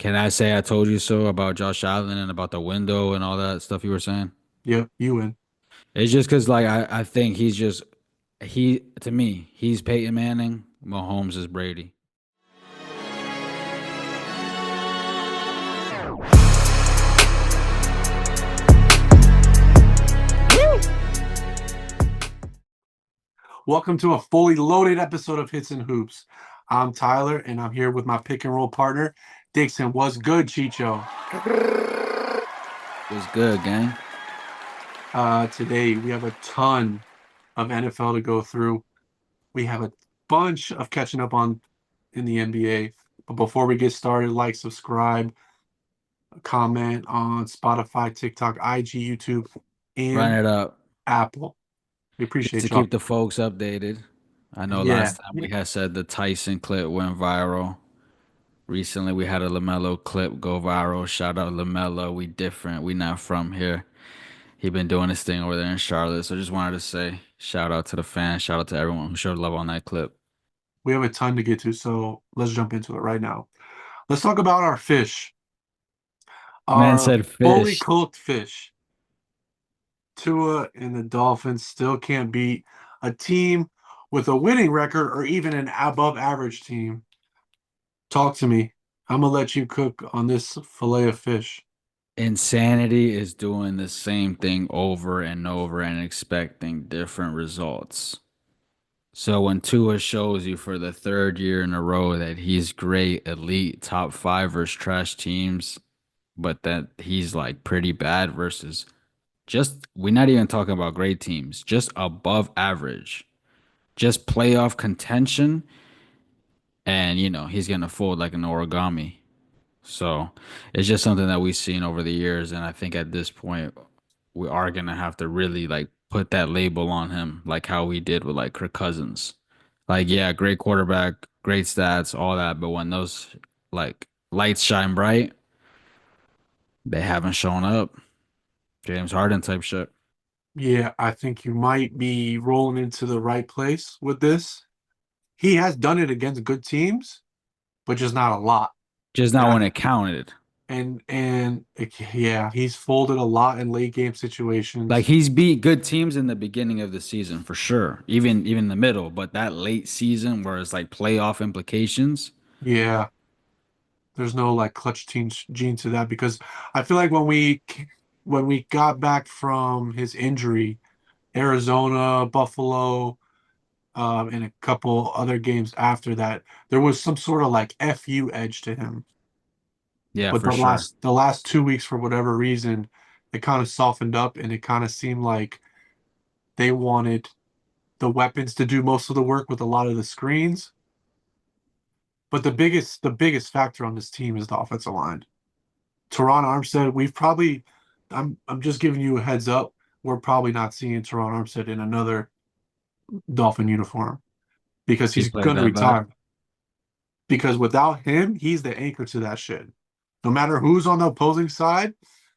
Can I say I told you so about Josh Allen and about the window and all that stuff you were saying? Yep, you win. It's just because like I think he to me, he's Peyton Manning, Mahomes is Brady. Welcome to a fully loaded episode of Hits and Hoops. I'm Tyler, and I'm here with my pick and roll partner, Dixon. What's good, Chicho? Was good, gang. Today we have a ton of NFL to go through. We have a bunch of catching up on in the NBA. But before we get started, like, subscribe, comment on Spotify, TikTok, IG, YouTube, Run and it up. Apple. We Just to appreciate y'all. keep the folks updated. I know Yeah. last time we had said the Tyson clip went viral. Recently we had a LaMelo clip go viral. Shout out LaMelo. We different. We not from here. He been doing his thing over there in Charlotte. So just wanted to say shout out to the fans. Shout out to everyone who showed love on that clip. We have a ton to get to, so let's jump into it right now. Let's talk about our fish, Man our said fully fish. cooked fish. Tua and the Dolphins still can't beat a team with a winning record or even an above average team. Talk to me. I'm gonna let you cook on this fillet of fish. Insanity is doing the same thing over and over and expecting different results. So when Tua shows you for the third year in a row that he's great, elite, top five versus trash teams, but that he's like pretty bad versus just, we're not even talking about great teams, just above average, just playoff contention, and he's gonna fold like an origami. So it's just something that we've seen over the years, and I think at this point we are gonna have to really like put that label on him, like how we did with like Kirk Cousins. Like, yeah, great quarterback, great stats, all that, but when those like lights shine bright, they haven't shown up. James Harden type shit. Yeah, I think you might be rolling into the right place with this. He has done it against good teams, but just not a lot. Just And not I when it counted. yeah, he's folded a lot in late game Like situations. he's beat good teams in the beginning of the season for sure, even the middle, but that late season where it's like playoff implications. Yeah, there's no like clutch team gene to that because I feel like when we got back from his injury, Arizona, Buffalo, and a couple other games after that, there was some sort of like FU edge to him. Yeah, But for sure. the last 2 weeks, for whatever reason, it kind of softened up and it kind of seemed like they wanted the weapons to do most of the work with a lot of the screens. But the biggest factor on this team is the offensive line. Teron Armstead, I'm just giving you a heads up. We're probably not seeing Teron Armstead in another Dolphin uniform because He he's played gonna that bad. retire. Because without him, he's the anchor to that shit. No matter who's on the opposing side,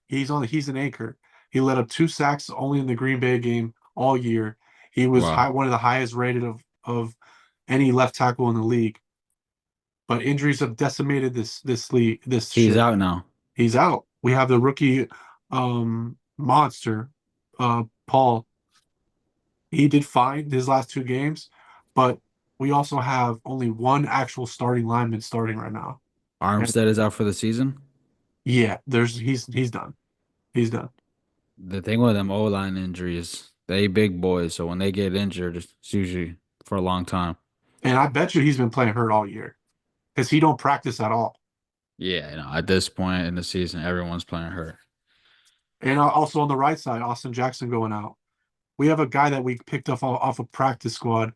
he's an anchor. He led up 2 sacks only in the Green Bay game all year. He was Wow. one of the highest rated of any left tackle in the league. But injuries have decimated this league this He's shit. out now. He's out. We have the rookie monster, Paul. He did fine his last 2 games, but we also have only one actual starting lineman starting right now. And Armstead is out for the season. yeah, he's done. He's done. The thing with them O-line injuries, they big boys, so when they get injured, it's usually for a long time. And I bet you he's been playing hurt all year because he don't practice at all. Yeah, at this point in the season, everyone's playing hurt. And also on the right side, Austin Jackson going out. We have a guy that we picked up off a practice squad,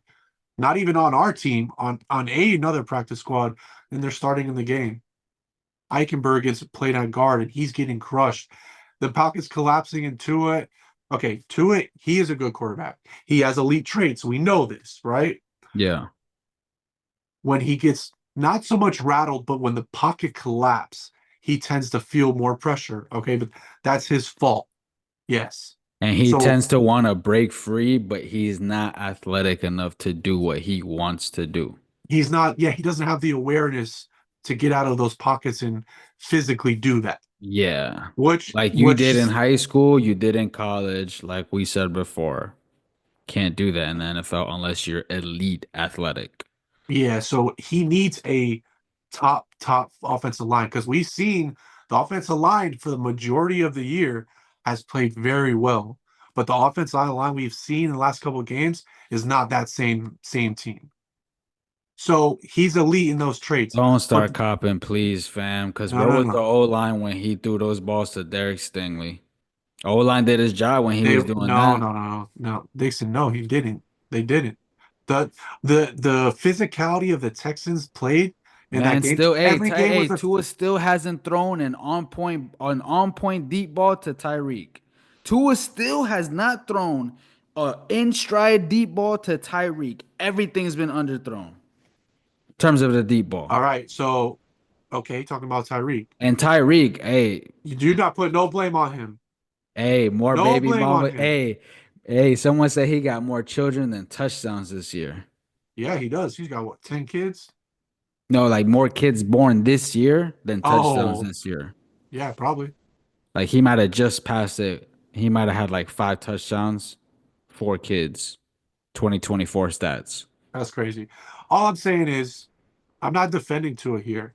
not even on our team, on another practice squad, and they're starting in the game. Eichenberg gets played at guard, and he's getting crushed. The pocket's collapsing into it. Okay, to it, he is a good quarterback. He has elite traits. We know this, right? Yeah. When he gets not so much rattled, but when the pocket collapse, he tends to feel more pressure. Okay, but that's his fault. Yes. And he So tends to want to break free, but he's not athletic enough to do what he wants to do. he's not, yeah, he doesn't have the awareness to get out of those pockets and physically do that. Yeah. Like you Which did in high school, you did in college, like we said before. Can't do that in the NFL unless you're elite athletic. Yeah, so he needs a top offensive line because we've seen the offensive line for the majority of the year has played very well. But the offensive line we've seen in the last couple of games is not that same team. So he's elite in those traits. Don't But start copping, please, fam. Because no, where no, was the no. O line when he threw those balls to Derek Stingley? O line did his job when he They was doing no, that. no, no, no, no. Dixon, no, he didn't. They didn't. The the physicality of the Texans played in that Man, game. still, hey, Every game was a Tua still hasn't thrown an on point deep ball to Tyreek. Tua still has not thrown a in stride deep ball to Tyreek. Everything's been underthrown in terms of the deep ball. all right. So okay, talking about Tyreek. And Tyreek, You do not put no blame on him. more No baby blame on mama. him. Someone said he got more children than touchdowns this year. Yeah, he does. He's got what, 10 kids? No, like more kids born this year than touchdowns Oh, this year. yeah, probably. Like he might have just passed it. He might have had like 5 touchdowns, 4 kids, 2024 stats. That's crazy. All I'm saying is I'm not defending Tua here.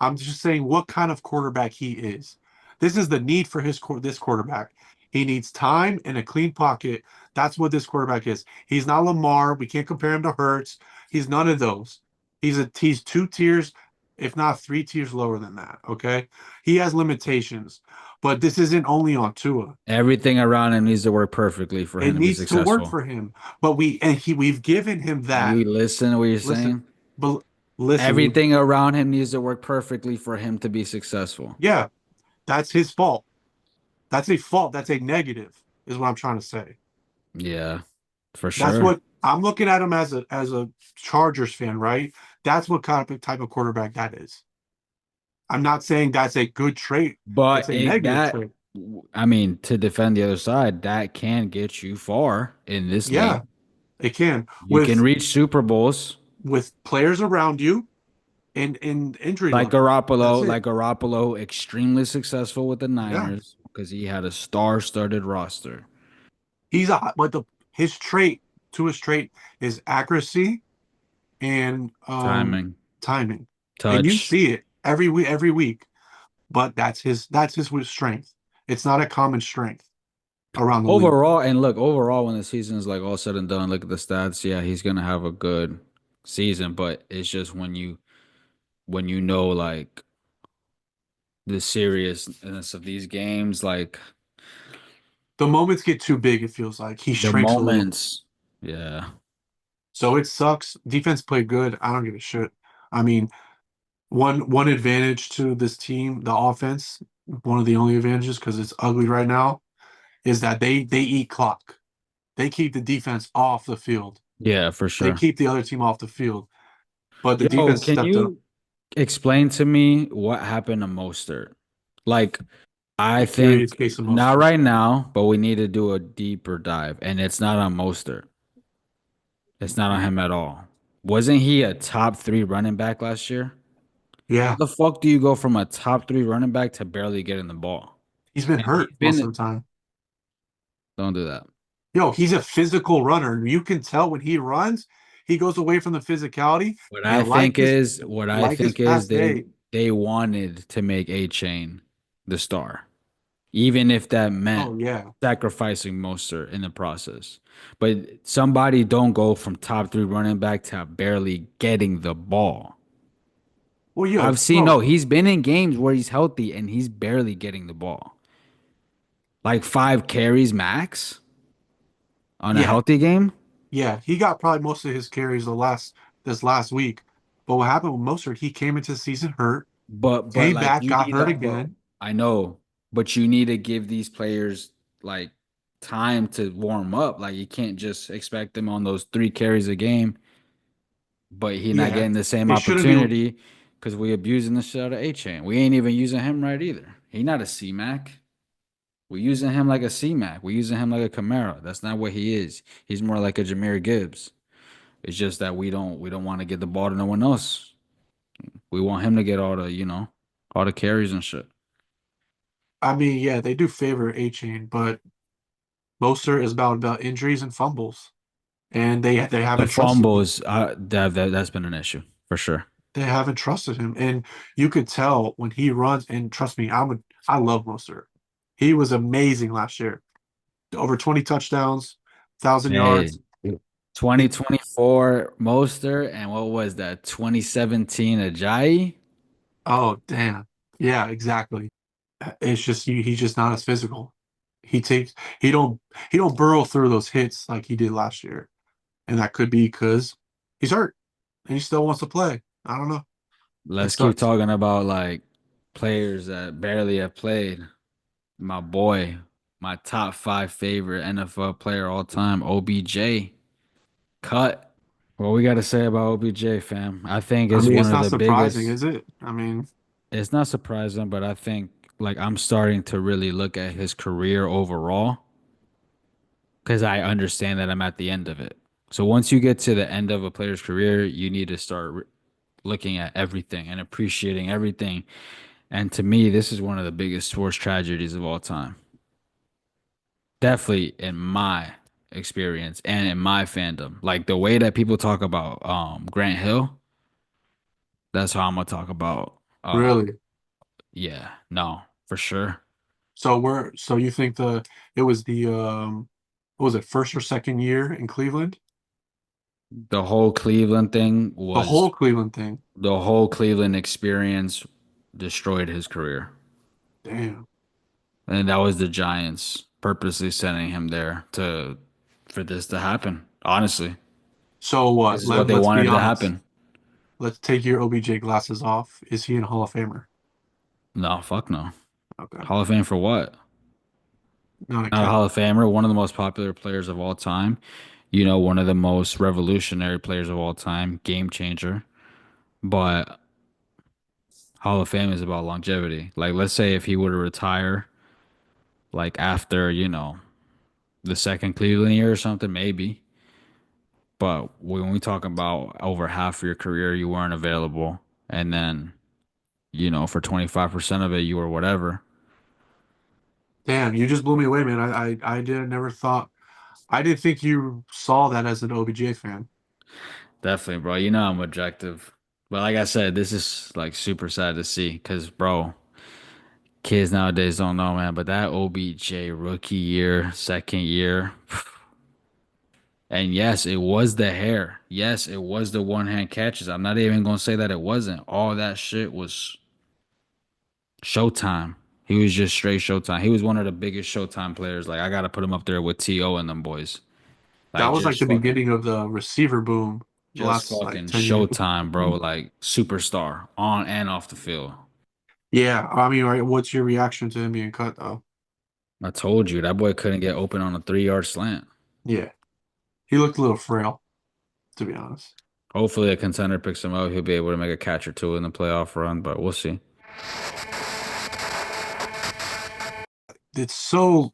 I'm just saying what kind of quarterback he is. This is the need for this quarterback. He needs time and a clean pocket. That's what this quarterback is. He's not Lamar. We can't compare him to Hurts. He's none of those. He's 2 tiers, if not 3 tiers lower than that. Okay, he has limitations, but this isn't only on Tua. Everything around him needs to work perfectly for It him to be needs to work successful. for him. But we've given him You that. listen to what you're Listen, saying? but listen, we Everything around him needs to work perfectly for him to be successful. yeah, that's his fault. That's a fault. That's a negative, is what I'm trying to say. Yeah, for That's sure. what I'm looking at him as a Chargers fan, right? That's what kind of type of quarterback that is. I'm not saying that's a good trait. It's But a it negative that trait. I mean, to defend the other side, that can get you far in this Yeah, league. it can You can reach Super Bowls with players around you and in injury luck. That's it. Like Garoppolo, extremely successful with the Yeah, Niners because he had a star-studded roster. he's a but the his trait to his trait is accuracy and Timing, timing, and you touch. see it every week. But that's his strength. It's not a common strength around the league. Overall, and look, overall, when the season is like all said and done, look at the stats. Yeah, he's gonna have a good season, but it's just when you know like the seriousness of these games, like The moments get too big, it feels like. He the shrinks a little. moments. Yeah. So it sucks. Defense played good. I don't give a shit. I mean, one advantage to this team, the offense, one of the only advantages because it's ugly right now, is that they eat clock. They keep the defense off the field. Yeah, for They sure. keep the other team off the field. But the Yo, defense can stepped up. you explain to me what happened to Mostert? Like, I The curious think case of not Mostert. right now, but we need to do a deeper dive, and it's not on Mostert. It's not on him at all. Wasn't he a top three running back last year? How Yeah, the fuck do you go from a top three running back to barely getting the ball? he's been And hurt he's most of been, the time. don't do that. Yo, he's a physical runner. You can tell when he runs, he goes away from the physicality. And What I like his think is past day, they wanted to make A Chain the star, even if that meant oh yeah. sacrificing Mostert in the process. But somebody don't go from top three running back to barely getting the ball. Well, I've yo, seen bro, no, he's been in games where he's healthy and he's barely getting the ball. Like 5 carries max on a yeah, healthy game. yeah. He got probably most of his carries this last week. But what happened with Mostert, he came into the season hurt, But came like back, you got need hurt but again. I know, but you need to give these players like time to warm up. Like you can't just expect them on those 3 carries a game, but he not Yeah. getting the same It shouldn't be opportunity because we abusing the shit out of A-Chain. We ain't even using him right either. He not a C-Mac. We using him like a C-Mac. We using him like a Camaro. That's not what he is. He's more like a Jameer Gibbs. It's just that we don't want to get the ball to no one else. We want him to get all the, all the carries and shit. I mean, yeah, they do favor A Chain, but Mostert is about injuries and fumbles, and they The haven't trusted him. fumbles, that's been an issue for sure. They haven't trusted him, and you could tell when he runs. And trust me, I love Mostert. He was amazing last year. Over 20 touchdowns, 1,000 yards. Hey, 2024 Moster and what was that? 2017 Ajayi? Oh, damn. Yeah, exactly. It's just he's just not as physical. He takes he don't he don't burrow through those hits like he did last year. And that could be because he's hurt and he still wants to play. I don't know. It Let's keep sucks. talking about like players that barely have played. My boy, my top five favorite NFL player all time, OBJ. Cut. What we got to say about OBJ, fam? I think I it's mean, one it's of not the surprising, biggest. is it? I mean, It's not surprising, but I think like I'm starting to really look at his career overall because I understand that I'm at the end of it. So once you get to the end of a player's career, you need to start looking at everything and appreciating everything. And to me, this is one of the biggest sports tragedies of all time. Definitely in my experience and in my fandom. Like the way that people talk about Grant Hill, that's how I'm gonna talk about really. yeah, no, for sure. So you think it was the what was it, first or second year in Cleveland? The whole Cleveland thing The was whole Cleveland thing. the whole Cleveland experience destroyed his career. Damn. And that was the Giants purposely sending him there to for this to happen. Honestly, So this what? is what they Let's be wanted to honest. happen. Let's take your OBJ glasses off. Is he in Hall of Famer? No, fuck no. Okay. Hall of Fame for what? Not a Not a cat. Hall of Famer, one of the most popular players of all time. One of the most revolutionary players of all time, game changer. But Hall of Fame is about longevity. Like, let's say if he were to retire, like after, the second Cleveland year or something, maybe. But when we talk about over half of your career, you weren't available. And then, for 25% of it, you were whatever. Damn, you just blew me away, man. I did never thought I didn't think you saw that as an OBJ fan. Definitely, bro. You know I'm objective. But like I said, this is like super sad to see because, bro, kids nowadays don't know, man. But that OBJ rookie year, second year, and yes, it was the hair. Yes, it was the one hand catches. I'm not even gonna say that it wasn't. All that shit was Showtime. He was just straight Showtime. He was one of the biggest Showtime players. Like I gotta put him up there with T.O. and them boys. That Like was like just the fucking, beginning of the receiver boom the just last like fucking 10 years. Showtime, bro. Like superstar on and off the field. Yeah, I mean, right, what's your reaction to him being cut though? I told you that boy couldn't get open on a 3 yard slant. Yeah, he looked a little frail, to be honest. Hopefully a contender picks him up. He'll be able to make a catch or two in the playoff run, but we'll see. It's so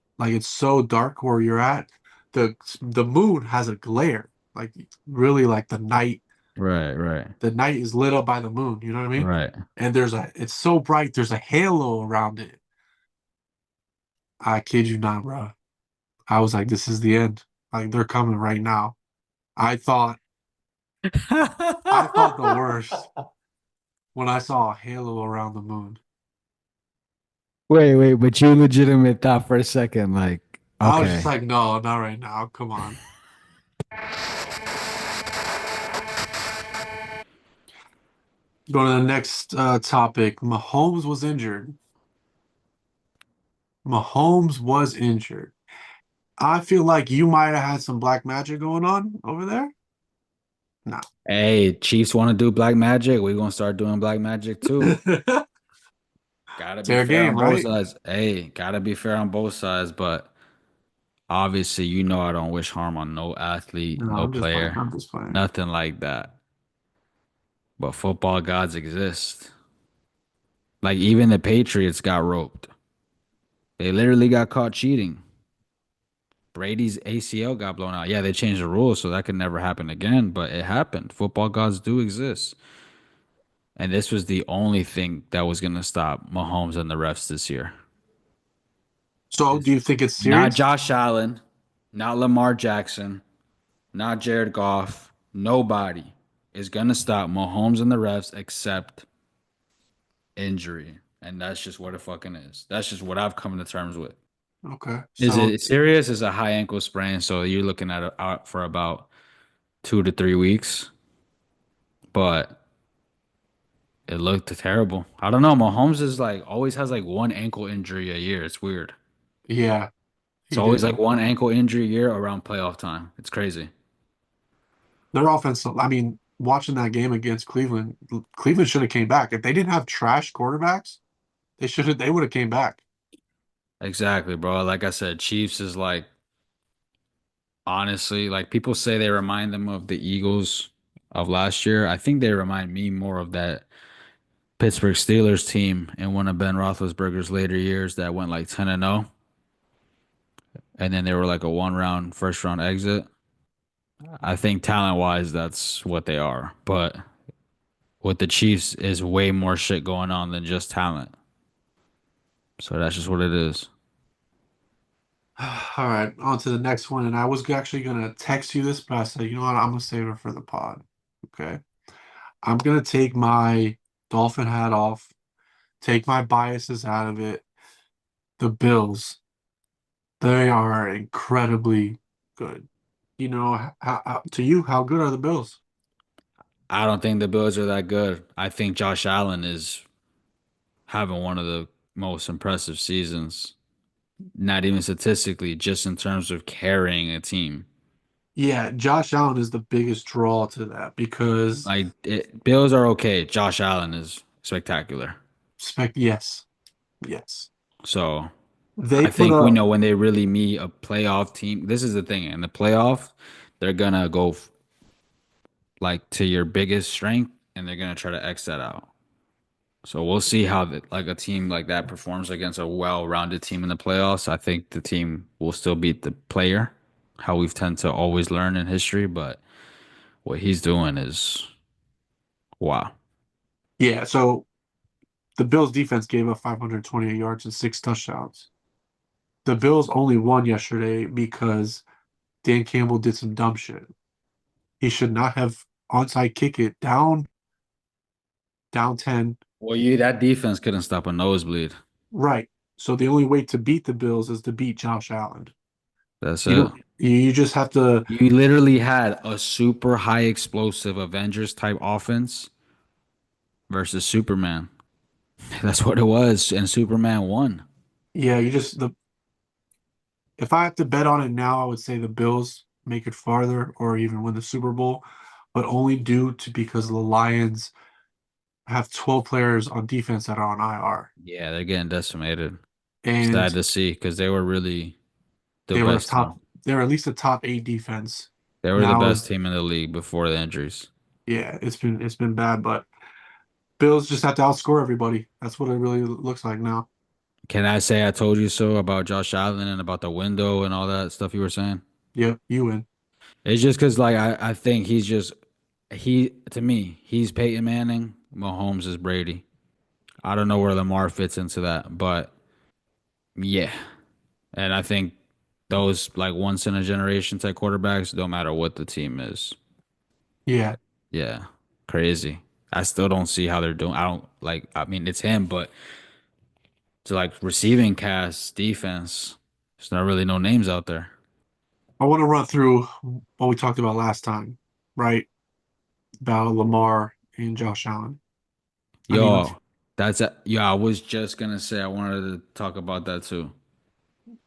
dark where you're at. The moon has a glare, like really like Right, right, the night is lit up by the moon, you know what I mean? right. And it's so bright, there's a halo around it. I kid you not, bro. I was like, this is the end. Like they're coming right now. I thought I thought the worst when I saw a halo around the moon. Wait, but you legitimate thought for a second, like, I was just okay. like, no, not right now. Come on. Go to the next topic. Mahomes was injured. Mahomes was injured. I feel like you might have had some black magic going on over there. No. Hey, Chiefs want to do black magic. We gonna start doing black magic too. Gotta be Fair fair game, on both right? sides. Hey, gotta be fair on both sides, but obviously, I don't wish harm on no athlete, No, no I'm just playing. player, I'm just playing. nothing like that. But football gods exist. Like even the Patriots got roped. They literally got caught cheating. Brady's ACL got blown out. Yeah, they changed the rules so that could never happen again, but it happened. Football gods do exist. And this was the only thing that was going to stop Mahomes and the refs this year. So do It's you think it's not serious? Josh Allen, not Lamar Jackson, not Jared Goff. Nobody is going to stop Mahomes and the refs except injury. And that's just what it fucking is. That's just what I've come to terms with. Okay. Is So it serious? It's a high ankle sprain, so you're looking at it out for about 2 to 3 weeks. But it looked terrible. I don't know. Mahomes is like always has like one ankle injury a year. It's weird. yeah, It's he always did. like one ankle injury a year around playoff time. It's crazy. Their offense, I mean, watching that game against Cleveland, Cleveland should have came back. If they didn't have trash quarterbacks, they would have came back. Exactly, bro. Like I said, Chiefs is like honestly, like people say they remind them of the Eagles of last year. I think they remind me more of that Pittsburgh Steelers team in one of Ben Roethlisberger's later years that went like 10 and 0, and then they were like a one round first round exit. I think talent wise, that's what they are. But with the Chiefs is way more shit going on than just talent. So that's just what it is. All right, on to the next one. And I was actually gonna text you this, but I said, you know what, I'm gonna save it for the pod. Okay. I'm gonna take my Dolphin hat off, take my biases out of it. The Bills, they are incredibly good. You know, to you, how good are the Bills? I don't think the Bills are that good. I think Josh Allen is having one of the most impressive seasons, not even statistically, just in terms of carrying a team. Yeah, Josh Allen is the biggest draw to that because Bills are okay. Josh Allen is spectacular. yes, yes. So They I put think we up know when they really meet a playoff team. This is the thing. In the playoff, they're gonna go like to your biggest strength and they're gonna try to X that out. So we'll see how like a team like that performs against a well-rounded team in the playoffs. I think the team will still beat the player, how we've tend to always learn in history, but what he's doing is wow. yeah, so the Bills defense gave up 528 yards and six touchdowns. The Bills only won yesterday because Dan Campbell did some dumb shit. He should not have onside kick it down 10. Well, you that defense couldn't stop a nosebleed. Right. So the only way to beat the Bills is to beat Josh Allen. That's You it. don't you just have to You literally had a super high explosive Avengers type offense versus Superman. That's what it was, and Superman won. yeah, you just the if I have to bet on it now, I would say the Bills make it farther or even win the Super Bowl, but only due to because the Lions have 12 players on defense that are on IR. Yeah, they're getting decimated. Sad And to see because they were really the they were a best top team. they were at least a top eight defense. They were the Now best team in the league before the injuries. yeah, it's been bad, but Bills just have to outscore everybody. That's what it really looks like now. Can I say I told you so about Josh Allen and about the window and all that stuff you were saying? Yep, you win. It's just because like I think he's just he to me, he's Peyton Manning, Mahomes is Brady. I don't know where Lamar fits into that, but yeah. And I think those like once in a generation type quarterbacks, don't matter what the team is. Yeah. Yeah. Crazy. I still don't see how they're doing. I don't like I mean it's him, but to like receiving cast, defense, there's not really no names out there. I want to run through what we talked about last time, right? About Lamar and Josh Allen. I mean, Yeah, I was just gonna say I wanted to talk about that too.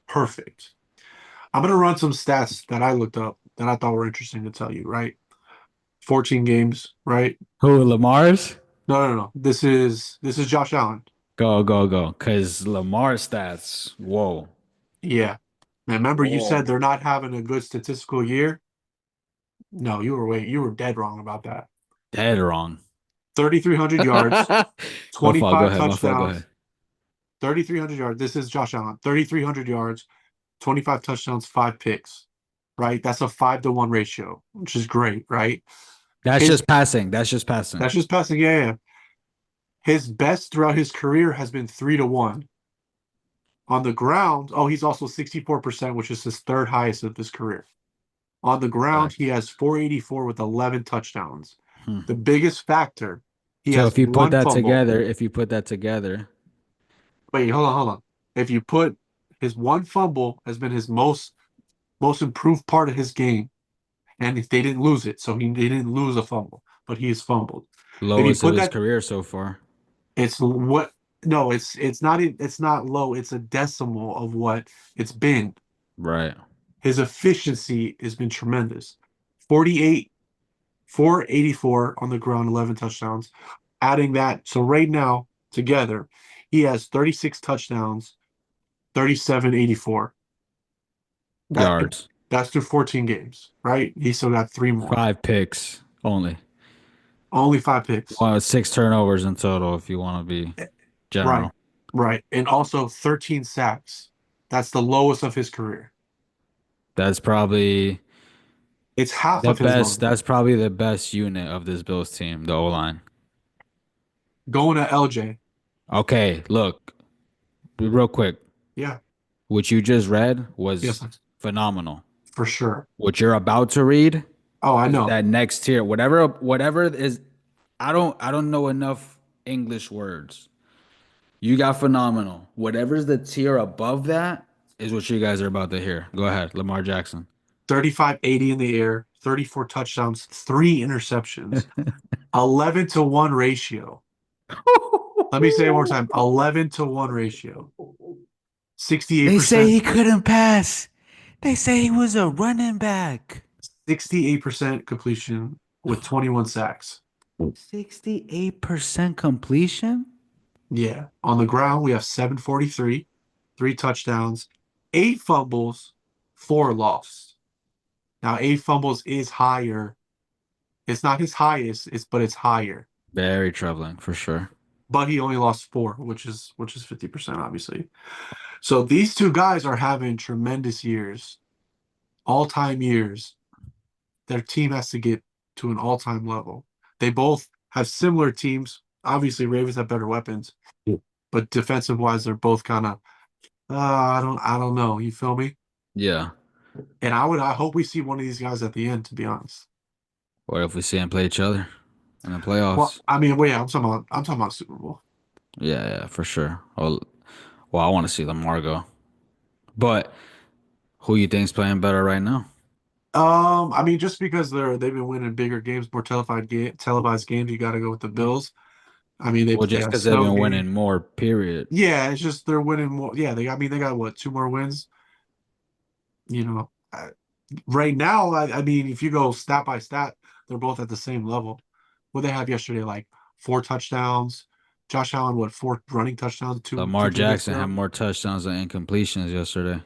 perfect. I'm gonna run some stats that I looked up that I thought were interesting to tell you, right? 14 games, right? Who, Lamar's? No, no, no. This is Josh Allen. Go, go, go. Cause Lamar stats, whoa. Yeah. And remember you said Whoa. they're not having a good statistical year? No, you were dead wrong about that. Dead wrong. 3,300 yards, My fault. Go 25 ahead. My fault. Go touchdowns, ahead. 3,300 yards. This is Josh Allen. 3,300 yards, 25 touchdowns, five picks, right? That's a 5-to-1 ratio, which is great, right? That's His just passing. That's just passing. That's just passing. Yeah, yeah. His best throughout his career has been 3-1. On the ground, oh, he's also 64%, which is his third highest of his career. On the ground, he Fact. has 484 with 11 touchdowns. Hmm. The biggest factor, he So has if you put one that fumble. together, if you put that together, Wait, hold on. If you put his one fumble has been his most improved part of his game, and if they didn't lose it, so they didn't lose a fumble, but he has fumbled. If you lowest of put his that, career so far. it's what no, it's not low. It's a decimal of what it's been. Right. His efficiency has been tremendous. 48, 484 on the ground, 11 touchdowns. Adding that, so right now together, he has 36 touchdowns, 3784. That Yards. that's through 14 games, right? He still got three more. 5 picks only. Only 5 picks. Well, 6 turnovers in total if you want to be Right. general. Right. And also 13 sacks. That's the lowest of his career. That's probably It's half the of his best. load. That's probably the best unit of this Bills team, the O-line. Going to LJ. Okay, look, real quick. Yeah. What you just read Yes, was phenomenal. for sure. What you're about to read Oh, I is know. that next tier. Whatever is I don't know enough English words. You got phenomenal. Whatever's the tier above that is what you guys are about to hear. Go ahead, Lamar Jackson. 35-80 in the air, 34 touchdowns, three interceptions, 11-1 ratio. Let me say it one more time. 11-1 ratio. They say 68%, he couldn't pass. They say he was a running back. 68% completion with 21 sacks. 68% completion? Yeah. On the ground, we have 743, three touchdowns, eight fumbles, four lost. Now, eight fumbles is higher. It's not his highest, but it's higher. Very troubling for sure. But he only lost four, which is 50%, obviously. So these two guys are having tremendous years, all-time years. Their team has to get to an all-time level. They both have similar teams. Obviously, Ravens have better weapons, but defensive wise, they're both kind of I don't know. You feel me? Yeah. And I hope we see one of these guys at the end, to be honest. What if we see him play each other in the Well, playoffs? I mean, wait, I'm talking about Super Bowl. Yeah, yeah, for sure. Well, I want to see Lamar go. But who you think's playing better right now? I mean, just because they've been winning bigger games, more televised games, you got to go with the Bills. I mean, Well, they just had a because they've snow been game. winning more, period. Yeah, it's just they're winning more. Yeah, they got what, two more wins? You know, right now, I mean, if you go stat by stat, they're both at the same level. What they have yesterday, like four touchdowns. Josh Allen, what, four running touchdowns two Lamar 3 weeks Jackson had ago? more touchdowns than incompletions yesterday.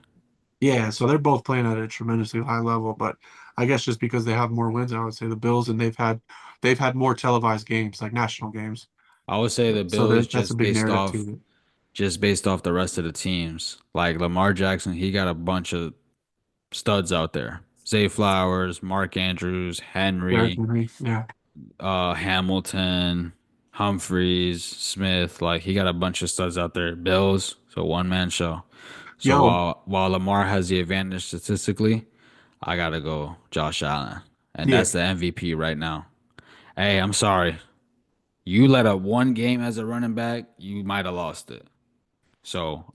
Yeah, so they're both playing at a tremendously high level, but I guess just because they have more wins, I would say the Bills, and they've had more televised games, like national games. I would say the So Bills that's a big narrative too. just based off the rest of the teams. Like Lamar Jackson, he got a bunch of studs out there. Zay Flowers, Mark Andrews, Derrick Henry, Henry, yeah. Hamilton, Humphreys, Smith. Like he got a bunch of studs out there. Bills, so one man show. So Yo, while Lamar has the advantage statistically, I gotta go Josh Allen, and yeah, that's the MVP right now. Hey, I'm sorry. You let up one game as a running back, you might have lost it. So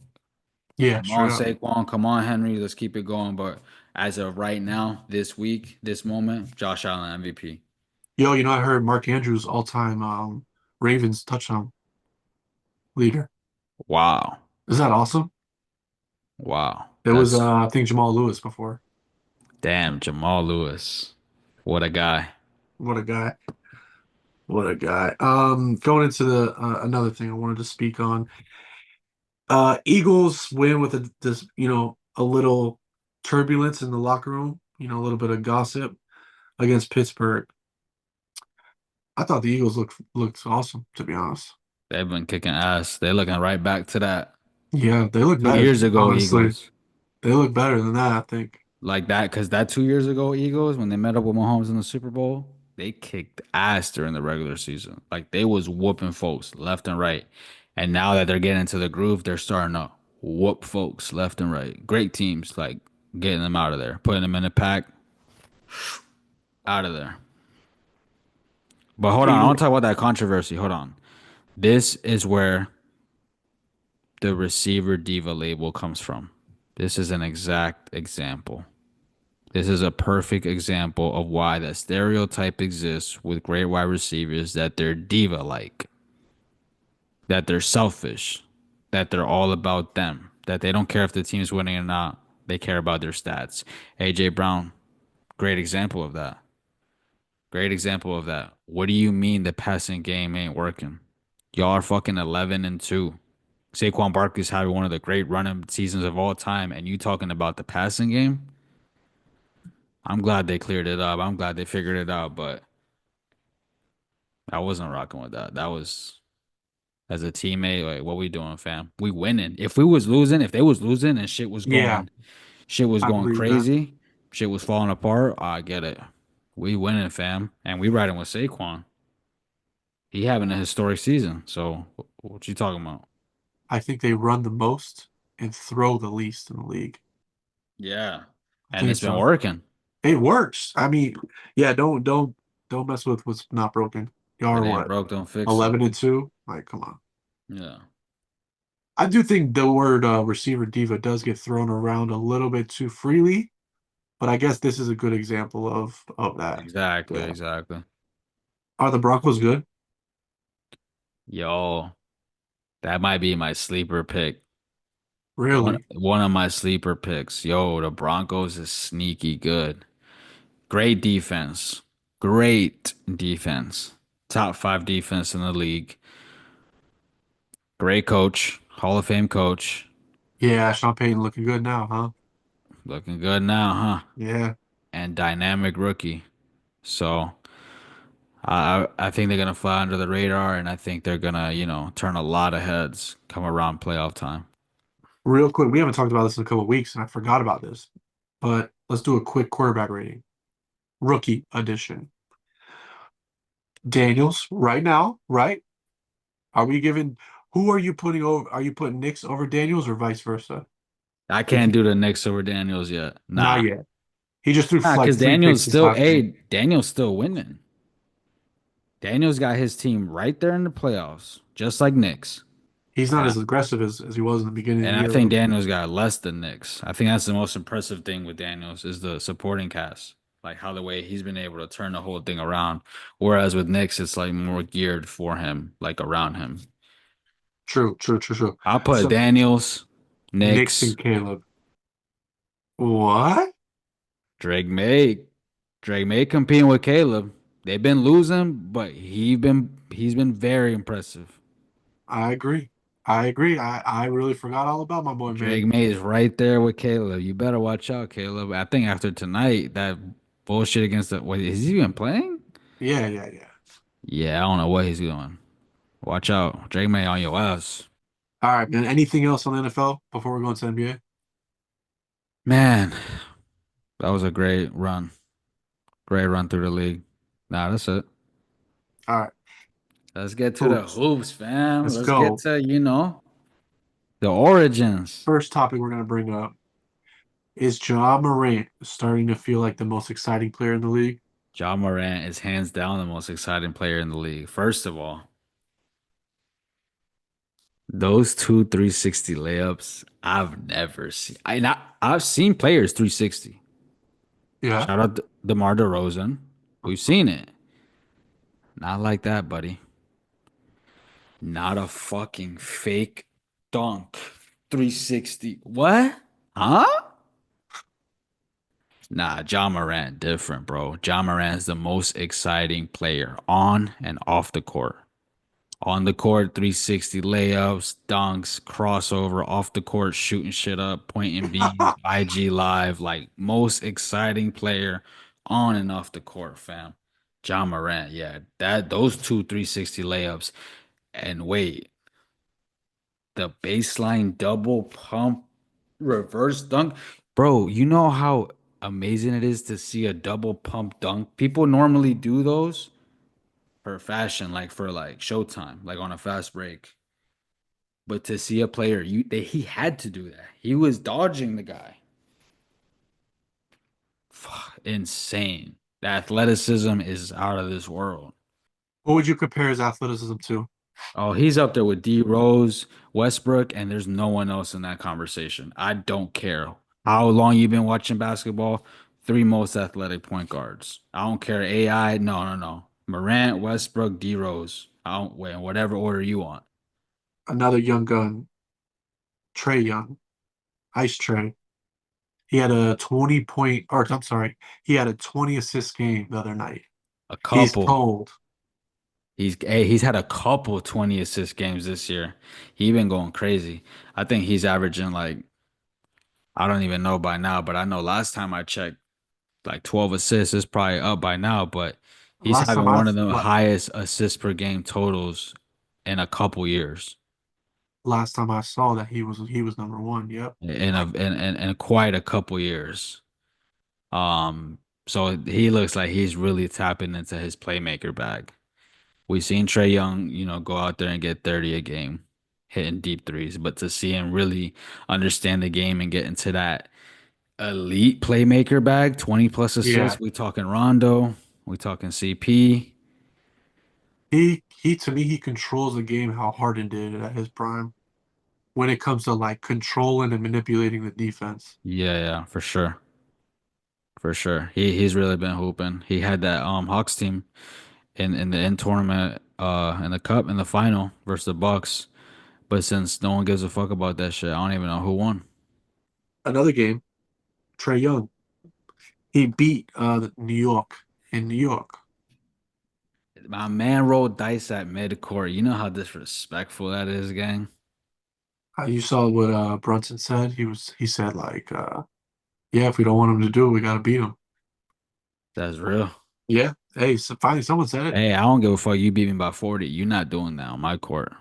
yeah, come on, straight up. Saquon. Come on, Henry. Let's keep it going. But as of right now, this week, this moment, Josh Allen MVP. Yo, I heard Mark Andrews all-time Ravens touchdown leader. Wow. Is that awesome? Wow. It was That's I think Jamal Lewis before. damn Jamal Lewis. What a guy. What a guy. What a guy. Going into the another thing I wanted to speak on. Eagles win with a little turbulence in the locker room, a little bit of gossip against Pittsburgh. I thought the Eagles looked awesome, to be honest. They've been kicking ass. They're looking right back to that Yeah, they look 2 years better, ago honestly. Eagles. They look better than that, I think. Like that, because that 2 years ago Eagles, when they met up with Mahomes in the Super Bowl. They kicked ass during the regular season. Like they was whooping folks left and right. And now that they're getting into the groove, they're starting to whoop folks left and right. Great teams, like getting them out of there, putting them in a pack, out of there. But hold So on, I want you, to talk about that controversy. Hold on. This is where the receiver diva label comes from. This is an exact example. This is a perfect example of why that stereotype exists with great wide receivers that they're diva like, that they're selfish, that they're all about them, that they don't care if the team's winning or not. They care about their stats. AJ Brown, great example of that. Great example of that. What do you mean the passing game ain't working? Y'all are fucking 11 and 2. Saquon Barkley's had one of the great running seasons of all time, and you talking about the passing game? I'm glad they cleared it up. I'm glad they figured it out, but I wasn't rocking with that. That was as a teammate, like what we doing, fam? We winning. If we was losing, if they was losing and yeah, shit was I going believe that. crazy, shit was falling apart, I get it. We winning, fam, and we riding with Saquon. He having a historic season. So what you talking about? I think they run the most and throw the least in the league. Yeah. I And think it's been so. working. It works. I mean, yeah, don't mess with what's not broken. Y'all If are it ain't what? broke, don't fix it. 11 and 2? Like, come on. Yeah. I do think the word receiver diva does get thrown around a little bit too freely, but I guess this is a good example of that. Exactly, Yeah. exactly. Are the Broncos good? Yo, that might be my sleeper pick. Really? One of my sleeper picks. Yo, the Broncos is sneaky good. Great defense. Great defense. Top five defense in the league. Great coach. Hall of Fame coach. Yeah, Sean Payton looking good now, huh? Looking good now, huh? Yeah. And dynamic rookie. So I think they're gonna fly under the radar, and I think they're gonna, turn a lot of heads come around playoff time. Real quick, we haven't talked about this in a couple of weeks, and I forgot about this. But let's do a quick quarterback rating. Rookie edition. Daniels, right now, right? Are we giving who are you putting over? Are you putting Knicks over Daniels or vice versa? I If can't you do the Knicks over Daniels yet. not Nah. yet. He just threw Nah, like because three picks this last game. Daniel's still winning. Daniel's got his team right there in the playoffs, just like Knicks. He's not And as aggressive as he was in the beginning of the I year, think though. Daniel's got less than Knicks. I think that's the most impressive thing with Daniels is the supporting cast. Like how the way he's been able to turn the whole thing around. Whereas with Knicks, it's like more geared for him, like around him. True, true, true, true. I'll put So Daniels, Knicks Knicks, and Caleb. What? Drake May. Drake May competing with Caleb. They've been losing, but he's been very impressive. I agree. I agree. I really forgot all about my boy, man. Drake May is right there with Caleb. You better watch out, Caleb. I think after tonight, that bullshit against the wait, is he even playing? Yeah, yeah, yeah. Yeah, I don't know what he's doing. Watch out. Drake May on your ass. All right, man. Anything else on the NFL before we go into NBA? Man, that was a great run. Great run through the league. Nah, that's it. All right. Let's get to the Hoops. hoops, fam. Let's Let's get go. to, the origins. First topic we're gonna bring up is Ja Morant starting to feel like the most exciting player in the league? Ja Morant is hands down the most exciting player in the league. First of all, those two 360 layups, I've never seen. I've seen players 360. Yeah. Shout out to DeMar DeRozan. We've seen it. Not like that, buddy. Not a fucking fake dunk. 360. What? Huh? Nah, John Morant different, bro. John Morant's the most exciting player on and off the court. On the court, 360 layups, dunks, crossover, off the court, shooting shit up, pointing beans, IG live, like most exciting player on and off the court, fam. John Morant, yeah, that those two 360 layups. And wait, the baseline double pump reverse dunk. Bro, you know how amazing it is to see a double pump dunk. People normally do those for fashion, like for like showtime, like on a fast break. But to see a player, he had to do that. He was dodging the guy. Insane. The athleticism is out of this world. What would you compare his athleticism to? Oh, he's up there with D Rose, Westbrook, and there's no one else in that conversation. I don't care how long you've been watching basketball. Three most athletic point guards. I don't care AI. No, no, no. Morant, Westbrook, D Rose. I don't wait in whatever order you want. Another young gun, Trey Young, Ice Trey. He had a 20 point, or I'm sorry, he had a 20 assist game the other night. A He's couple. cold. He's had a couple 20 assist games this year. He been going crazy. I think he's averaging like I don't even know by now, but I know last time I checked, like 12 assists is probably up by now, but he's Last time having I one of the la- highest assists per game totals in a couple years. last time I saw that he was number one. Yep. In quite a couple years. Um, so he looks like he's really tapping into his playmaker bag. We've seen Trey Young, go out there and get 30 a game, hitting deep threes, but to see him really understand the game and get into that elite playmaker bag, 20 plus Yeah. assists. We talking Rondo, we talking CP. He to me he controls the game how Harden did at his prime when it comes to like controlling and manipulating the defense. Yeah, yeah, for sure. For sure. He's really been hooping. He had that Hawks team in the in tournament in the cup in the final versus the Bucks. But since no one gives a fuck about that shit, I don't even know who won. Another game, Trey Young. He beat New York in New York. My man rolled dice at midcourt. You know how disrespectful that is, gang? You saw what Brunson said. He said like yeah, if we don't want him to do it, we gotta beat him. That's real. Yeah. Hey, so finally someone said it. Hey, I don't give a fuck. You beat me by 40. You're not doing that on my court.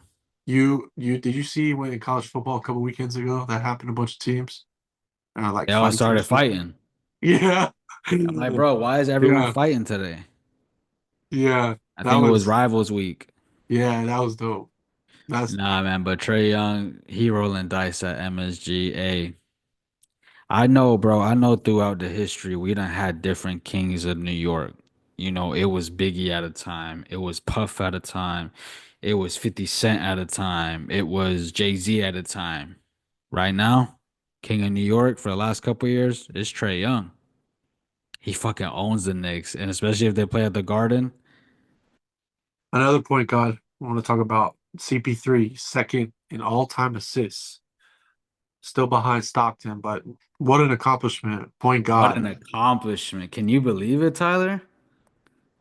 You did you see when in college football a couple weekends ago that happened to a bunch of teams? Like They all fights and started shit. fighting. Yeah. I'm like, bro, why is everyone Yeah. fighting today? Yeah. I That think it was was Rivals Week. yeah, that was dope. That's Nah, man, but Trey Young, he rolling dice at MSG. I know, bro. I know throughout the history, we done had different kings of New York. It was Biggie at a time. It was Puff at a time. It was 50 Cent at a time. It was Jay-Z at a time. Right now, King of New York for the last couple years is Trey Young. He fucking owns the Knicks, and especially if they play at the Garden. another point guard I want to talk about. CP3, second in all-time assists. Still behind Stockton, but what an accomplishment. Point What guard. an accomplishment. Can you believe it, Tyler?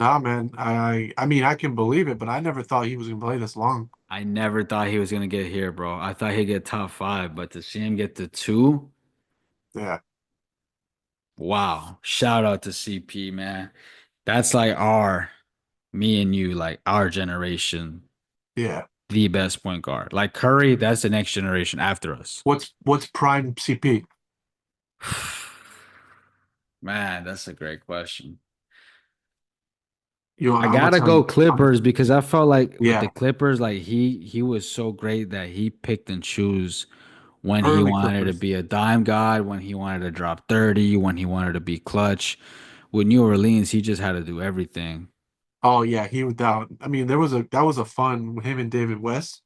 Nah, man. I mean I can believe it, but I never thought he was gonna play this long. I never thought he was gonna get here, bro. I thought he'd get top five, but to see him get to two, Yeah. wow. Shout out to CP, man. That's like me and you, like our generation, Yeah. the best point guard. Like Curry, that's the next generation after us. What's prime CP? Man, that's a great question. I I'm gonna gotta tell go you. Clippers because I felt like with the Yeah, Clippers, like he was so great that he picked and choose when he early wanted to Clippers. be a dime god, when he wanted to drop 30, when he wanted to be clutch. With New Orleans, he just had to do everything. Oh yeah, he was down. I mean, that was a fun him and David West.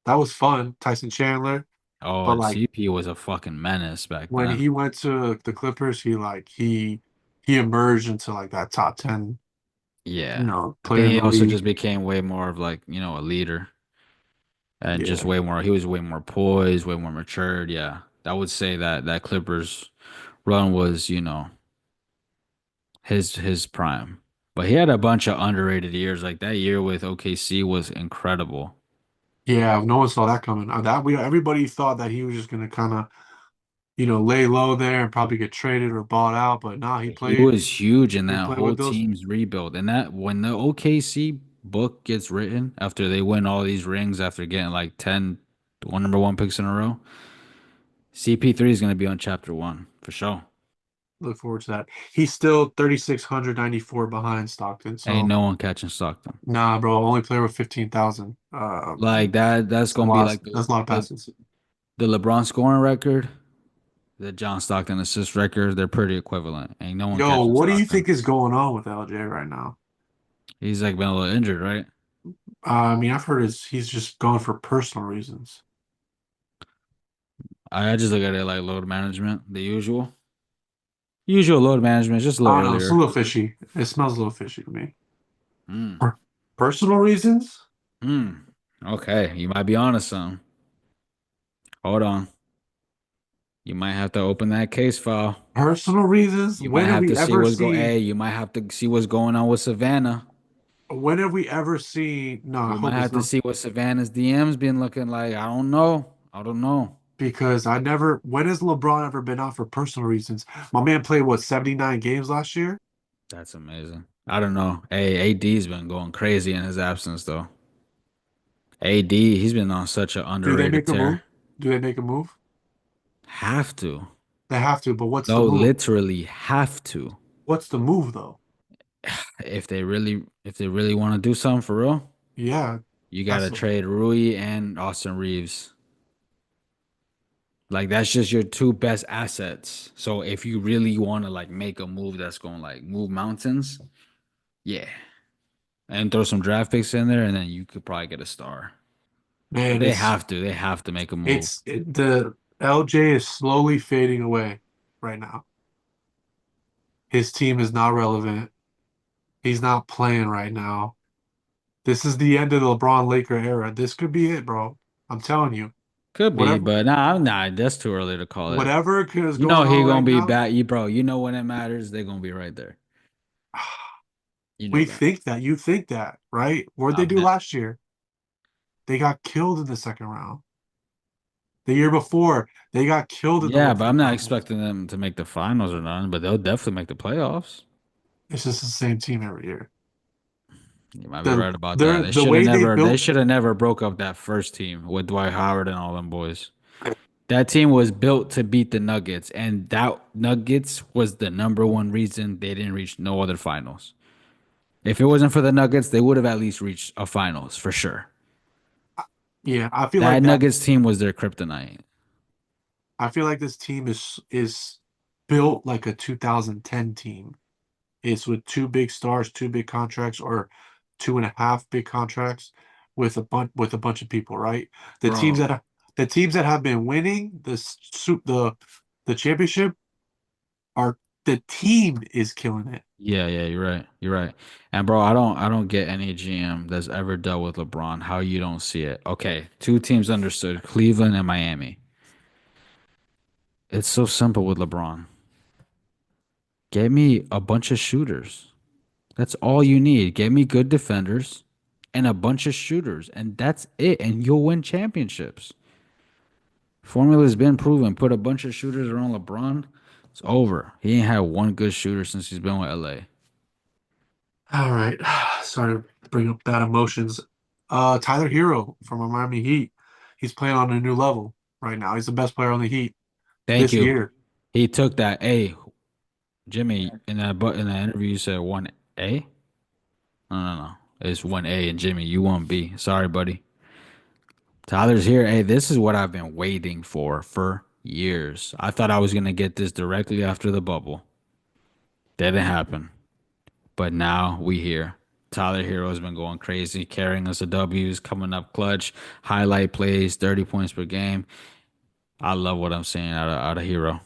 That was fun. Tyson Chandler. Oh, But and like CP was a fucking menace back when then. he went to the Clippers, he emerged into like that top 10, Yeah. I player think in he the also league. just became way more of like, a leader and just Yeah. he was way more poised, way more matured. Yeah. I would say that Clippers run was, his prime. But he had a bunch of underrated years. Like that year with OKC was incredible. Yeah, no one saw that coming. That we everybody thought that he was just gonna kind of, lay low there and probably get traded or bought out, but nah, He was huge in he that played whole with those. team's rebuild. And that when the OKC book gets written after they win all these rings after getting like 10 number one picks in a row, CP3 is going to be on chapter one for sure. Look forward to that. He's still 3,694 behind Stockton. Ain't So no one catching Stockton. nah, bro. Only player with 15,000. Like that's It's a gonna be lot. like That's a lot of the passes. the LeBron scoring record, the John Stockton assist record. They're pretty equivalent. Ain't no one Yo, catching what do you Stockton. think is going on with LJ right now? He's like been a little injured, right? I mean, I've heard he's just gone for personal reasons. I just look at it like load management, the usual load management, just a little I don't know. It's a earlier. little fishy. It smells a little fishy to me. Hmm. Per- Personal reasons? Hmm. Okay, you might be onto some. Hold on. You might have to open that case file. Personal reasons? You might When have have we to see ever what's go. seen? Hey, you might have to see what's going on with Savannah. When have we ever seen? No, I You might hope it's have to not see what Savannah's DMs been looking like. I don't know. I don't know. because I never. When has LeBron ever been out for personal reasons? My man played what 79 games last year. That's amazing. I don't know. Hey, AD's been going crazy in his absence though. AD, he's been on such an Do they underrated make a tear. move? Do they make a move? Have to. They have to, but what's the No, move? literally have to. What's the move though? If they really want to do something for real, Yeah, you that's gotta trade Rui and Austin Reeves. Like that's just your two best assets. So if you really want to like make a move that's gonna like move mountains, yeah. And throw some draft picks in there and then you could probably get a star. But man. they have to. They have to make a move. The LJ is slowly fading away right now. His team is not relevant. He's not playing right now. This is the end of the LeBron Laker era. This could be it, bro. I'm telling you. Could be, Whatever but nah, that's too early to call it. whatever is You know going he on gonna right be now, back. You bro, you know when it matters, they're gonna be right there. You know we that. think that. You think that, right? What did they I've do ne last year? They got killed in the second round. The year before, they got killed in the Yeah, but Western I'm not Conference. expecting them to make the finals or nothing, but they'll definitely make the playoffs. It's just the same team every year. You might be The right about that. they're They the should have way they never they built. should have never broke up that first team with Dwight Howard and all them boys. That team was built to beat the Nuggets, and that Nuggets was the number one reason they didn't reach no other finals. If it wasn't for the Nuggets, they would have at least reached a finals for sure. Yeah, I feel like That that. Nuggets team was their kryptonite. I feel like this team is built like a 2010 team. It's with two big stars, two big contracts, or two and a half big contracts with a bunch of people, right? The teams Bro. that the teams that have been winning the championship are the team is killing it. Yeah, yeah, you're right. You're right. And bro, I don't get any GM that's ever dealt with LeBron how you don't see it. Okay, two teams understood, Cleveland and Miami. It's so simple with LeBron. Get me a bunch of shooters. That's all you need. Get me good defenders and a bunch of shooters, and that's it. And you'll win championships. Formula's been proven. Put a bunch of shooters around LeBron. It's over. He ain't had one good shooter since he's been with LA. All right. Sorry to bring up that emotions. Tyler Hero from Miami Heat. He's playing on a new level right now. He's the best player on the Heat Thank this you. year. He took that. Hey, Jimmy, in that interview, you said 1A? No, no, no. It's 1A and Jimmy, you 1B. Sorry, buddy. Tyler's here. Hey, this is what I've been waiting for years. I thought I was gonna get this directly after the bubble. Didn't happen. But now we here. Tyler Hero has been going crazy, carrying us to W's, coming up clutch, highlight plays, 30 points per game. I love what I'm seeing out of Hero.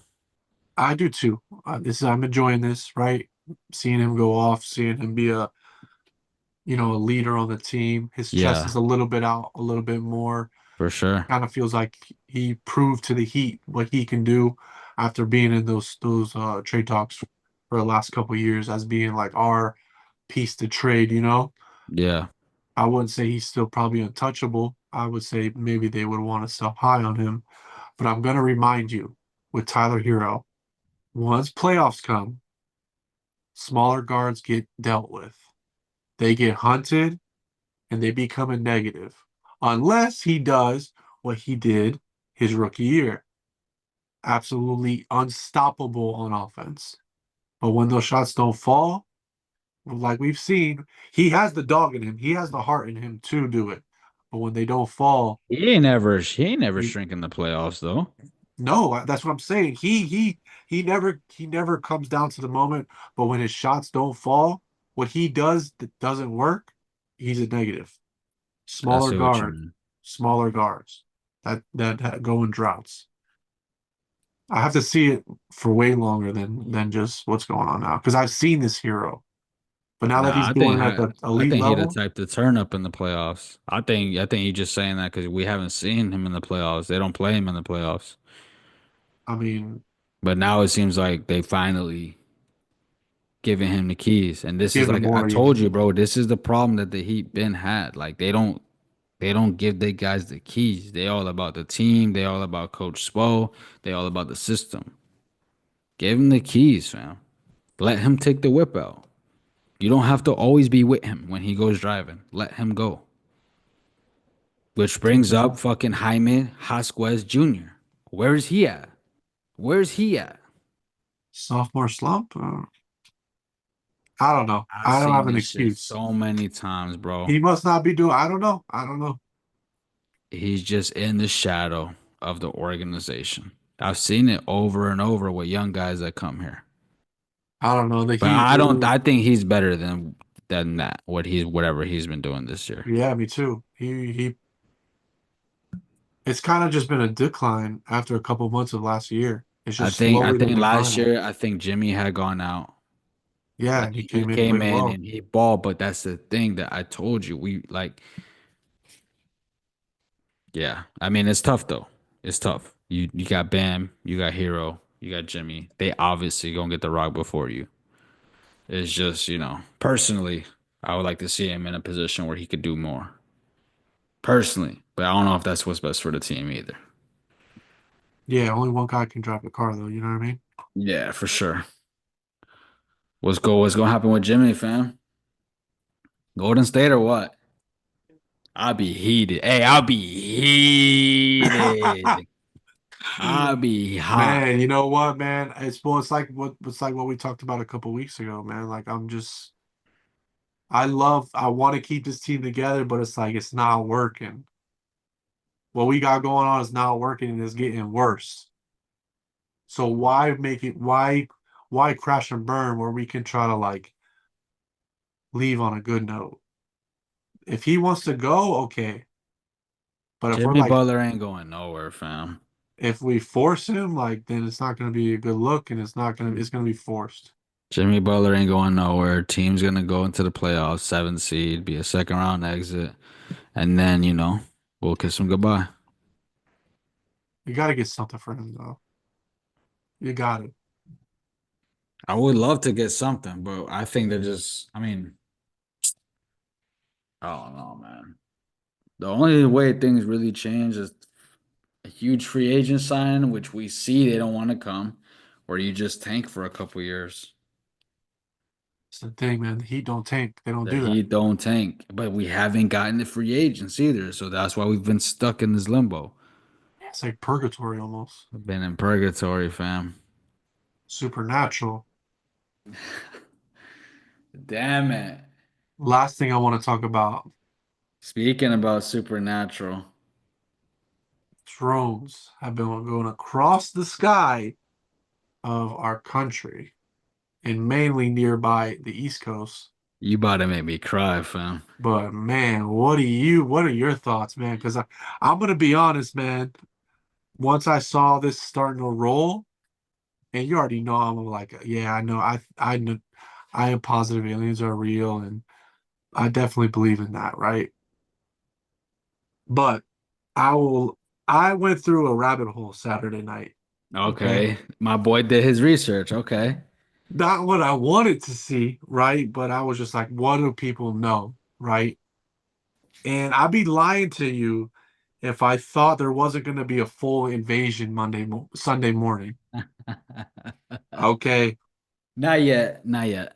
I do too. I'm enjoying this, right? Seeing him go off, seeing him be a leader on the team. His chest is Yeah, a little bit out, a little bit more. for sure. Kind of feels like he proved to the Heat what he can do after being in those trade talks for the last couple of years as being like our piece to trade. Yeah. I wouldn't say he's still probably untouchable. I would say maybe they would want to sell high on him. But I'm gonna remind you with Tyler Hero, once playoffs come, smaller guards get dealt with. They get hunted and they become a negative. Unless he does what he did his rookie year. absolutely unstoppable on offense. But when those shots don't fall, like we've seen, he has the dog in him. He has the heart in him to do it. But when they don't fall, He ain't never he shrink in the playoffs though. no, that's what I'm saying. He never comes down to the moment, but when his shots don't fall, what he does that doesn't work, he's a negative. I Smaller see what you guard, mean. smaller guards that go in droughts. I have to see it for way longer than just what's going on now because I've seen this hero, but now that Nah, he's doing it at the I elite think he the level, type to turn up in the playoffs. I think he's just saying that because we haven't seen him in the playoffs. They don't play him in the playoffs. I mean, But now it seems like they finally giving him the keys. And this is give him like I more. told you, bro, this is the problem that the Heat been had. Like they don't give their guys the keys. They all about the team. They all about Coach Spo. They all about the system. Give him the keys, fam. Let him take the whip out. You don't have to always be with him when he goes driving. Let him go. Which Take brings him up out. fucking Jaime Hasquez Jr. Where is he at? Where's he at? Sophomore slump. I don't know. I've I don't seen have an this shit excuse. so many times, bro. He must not be doing. I don't know. I don't know. He's just in the shadow of the organization. I've seen it over and over with young guys that come here. I don't know. The But Heat. I think he's better than that. Whatever he's been doing this year. Yeah, me too. He. It's kind of just been a decline after a couple months of last year. It's I just think I slowly been think last declining. year I think Jimmy had gone out. Yeah, Like and he he came in, came played in well. and he balled, but that's the thing that I told you. We like, yeah. I mean, it's tough though. It's tough. You got Bam, you got Hero, you got Jimmy. They obviously gonna get the rock before you. It's just, personally, I would like to see him in a position where he could do more. Personally. But I don't know if that's what's best for the team either. Yeah, only one guy can drive the car though. You know what I mean? Yeah, for sure. What's gonna happen with Jimmy, fam? Golden State or what? I'll be heated. Hey, I'll be heated. I'll be hot. Man, you know what, man? It's like what we talked about a couple weeks ago, man. Like I want to keep this team together, but it's like it's not working. What we got going on is not working and it's getting worse. So why crash and burn where we can try to like leave on a good note? If he wants to go, okay. But if we're Jimmy like Butler ain't going nowhere, fam. if we force him, like then it's not gonna be a good look and it's gonna be forced. Jimmy Butler ain't going nowhere. Team's gonna go into the playoffs, seventh seed, be a second round exit, and then we'll kiss him goodbye. You gotta get something for him though. You got it. I would love to get something, but I think they're just. I mean, I don't know, man. The only way things really change is a huge free agent sign, which we see they don't want to come, or you just tank for a couple years. It's the thing, man. The Heat don't tank. They don't The do that. Heat don't tank, but we haven't gotten the free agents either, so that's why we've been stuck in this limbo. It's like purgatory almost. We've been in purgatory, fam. Supernatural. Damn it. Last thing I want to talk about, Speaking about supernatural, drones have been going across the sky of our country and mainly nearby the East Coast. you about to make me cry, fam. But man, what are your thoughts, man? Because I'm gonna be honest, man. Once I saw this starting to roll, and you already know I'm like, yeah, I know, I know, I am positive aliens are real, and I definitely believe in that, right? But I will, I went through a rabbit hole Saturday night. Okay. Okay. My boy did his research. Okay. Not what I wanted to see, right? But I was just like, what do people know, right? And I'd be lying to you if I thought there wasn't going to be a full invasion Sunday morning. Okay. Not yet. Not yet.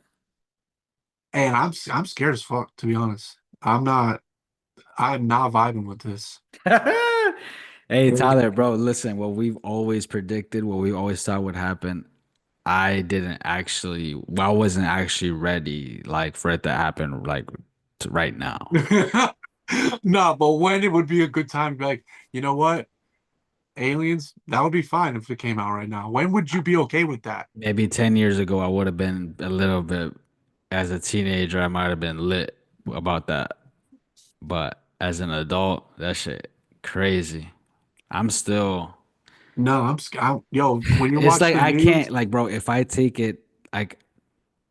And I'm scared as fuck, to be honest. I'm not vibing with this. Hey They- Tyler, bro, listen, what we've always predicted, what we always thought would happen, I wasn't actually ready like for it to happen like right now. No, but when it would be a good time to be like, you know what? Aliens, that would be fine if it came out right now. When would you be okay with that? Maybe 10 years ago I would have been a little bit as a teenager, I might have been lit about that. But as an adult, that shit crazy. I'm still No, yo, when you it's watch like the I news, can't like bro, if I take it like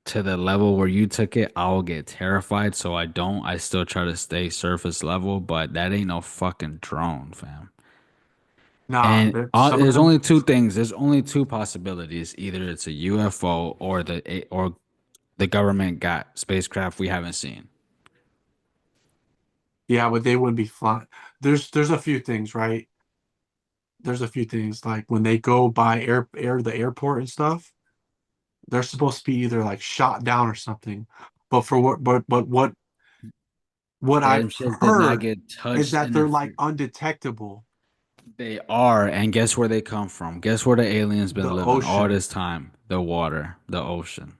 to the level where you took it, I'll get terrified. So I don't. I still try to stay surface level, but that ain't no fucking drone, fam. nah, And some of there's them, only two things. There's only two possibilities. Either it's a UFO or the government got spacecraft we haven't seen. yeah, but they wouldn't be flying. There's a few things, right? There's a few things like when they go by the airport and stuff, they're supposed to be either like shot down or something. But for what but what I've Them shits did not heard get is touched, that they're like interfered. undetectable. They are, and guess where they come from? Guess where the aliens The been living all ocean. this time? The water, the ocean.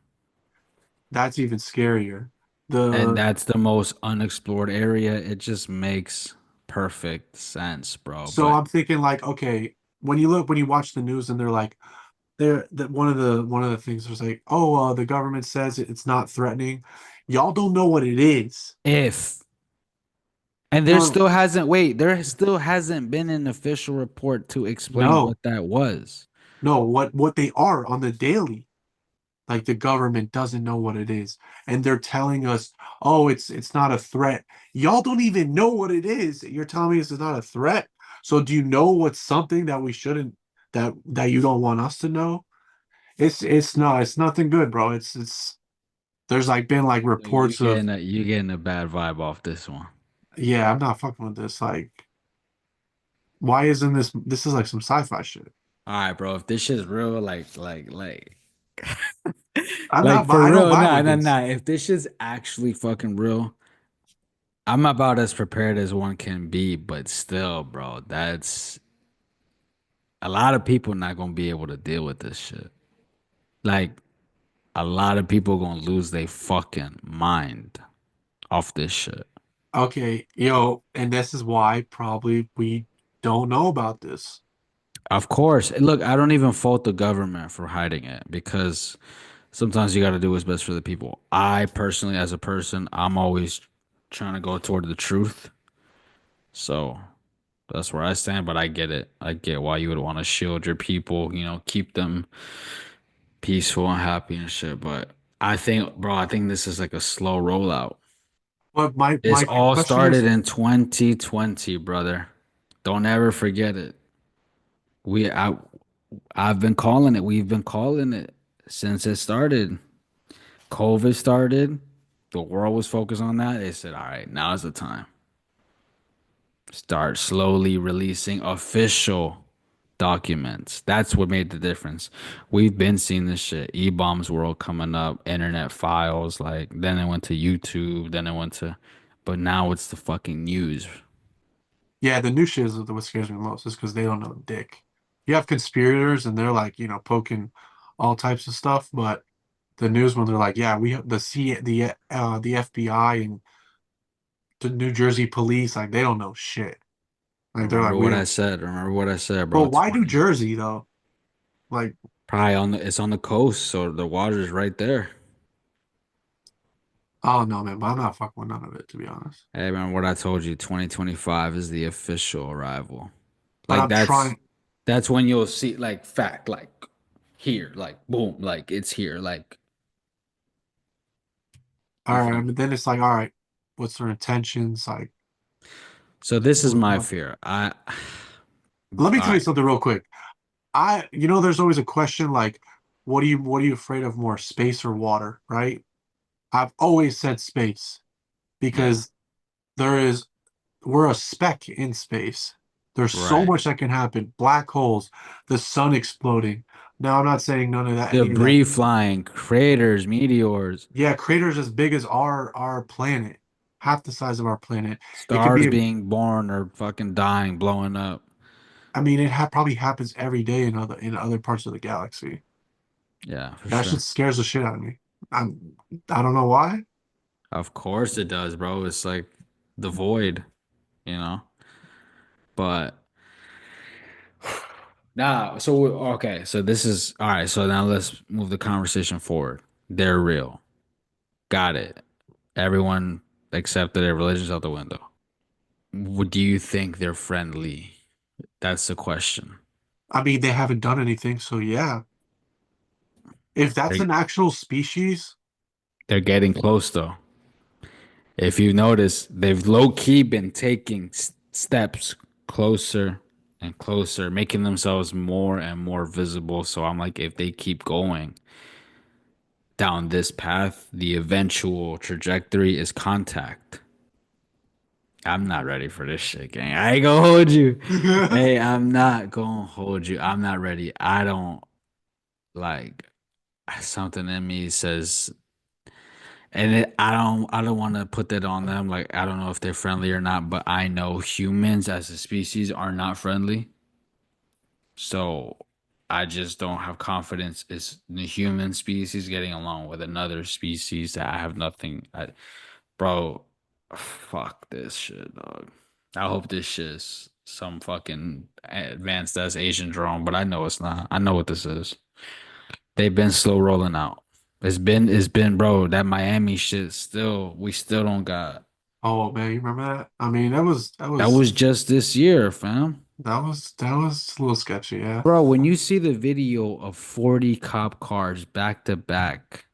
That's even scarier. And The that's the most unexplored area. It just makes perfect sense, bro. So But I'm thinking like, okay, when you watch the news and they're like, they're that one of the things was like, oh, the government says it's not threatening. Y'all don't know what it is. if, and No, there still hasn't been an official report to explain no, what that was. no. What they are on the daily. Like the government doesn't know what it is, and they're telling us, "Oh, it's not a threat." Y'all don't even know what it is. You're telling me it's not a threat. So do you know what's something that we shouldn't that you don't want us to know? It's nothing good, bro. It's there's like been like So you reports of, getting you getting a bad vibe off this one. yeah, I'm not fucking with this. Like, why isn't this is like some sci-fi shit. All right, bro. If this shit's real, like for I don't real, vibe nah, with nah, this. nah. If this shit's actually fucking real, I'm about as prepared as one can be. But still, bro, that's a lot of people not gonna be able to deal with this shit. Like a lot of people gonna lose their fucking mind off this shit. Okay, yo, and this is why probably we don't know about this. Of course. Look, I don't even fault the government for hiding it because sometimes you got to do what's best for the people. I personally, as a person, I'm always trying to go toward the truth. So that's where I stand, but I get it. I get why you would want to shield your people, keep them peaceful and happy and shit. But I think this is like a slow rollout. But This my all question started is, in 2020, brother. Don't ever forget it. We I I've been calling it. We've been calling it since it started. COVID started. The world was focused on that. They said, "All right, now's the time. Start slowly releasing official documents." That's what made the difference. We've been seeing this shit. E-bombs world coming up, internet files, like then it went to YouTube, then it went to but now it's the fucking news. yeah, the new shit is what scares me most is because they don't know dick. You have conspirators and they're like, poking all types of stuff, but the news when they're like, yeah, we have the FBI and the New Jersey police, like they don't know shit. Like they're like, Remember we what I have, said. Remember what I said, but bro. why do 20. Jersey though? Like, Probably it's on the coast, so the water's right there. oh no, man, but I'm not fucking with none of it to be honest. Hey, remember what I told you? 2025 is the official arrival. But Like I'm trying. that's when you'll see like fact, like here, like boom, like it's here, like All you right, feel I me? mean, then it's like, all right, what's their intentions? Like, So this is my what? fear. Let me All tell you right, something real quick. There's always a question like, what are you afraid of more, space or water, right? I've always said space yeah, because there is, we're a speck in space. There's so right. much that can happen. Black holes, the sun exploding. Now, I'm not saying none of that, any of that. Debris flying, craters, meteors, Yeah, craters as big as our planet, half the size of our planet. It could stars be, being born or fucking dying, blowing up. I mean, probably happens every day in other parts of the galaxy. Yeah, for That shit sure. scares the shit out of me. I don't know why. Of course it does, bro. It's like the void, you know? But nah, so okay, so this is all right. So now let's move the conversation forward. They're real. Got it. Everyone accepted their religion's out the window. Do you think they're friendly? That's the question. I mean, they haven't done anything, so yeah. If that's They an actual species, they're getting close though. If you notice, they've low key been taking steps closer and closer, making themselves more and more visible. So I'm like, if they keep going down this path, the eventual trajectory is contact. I'm not ready for this shit, gang. I ain't gonna hold you. Hey, I'm not gonna hold you. I'm not ready. I don't like something in me says, and I don't want to put that on them. Like, I don't know if they're friendly or not, but I know humans as a species are not friendly. So I just don't have confidence is the human species getting along with another species that I have nothing. Bro, fuck this shit, dog. I hope this shit is some fucking advanced ass Asian drone, but I know it's not. I know what this is. They've been slow rolling out. It's been, bro, that Miami shit still, we still don't got. oh man, you remember that? I mean, That was just this year, fam. that was a little sketchy, yeah. Bro, when you see the video of 40 cop cars back to back,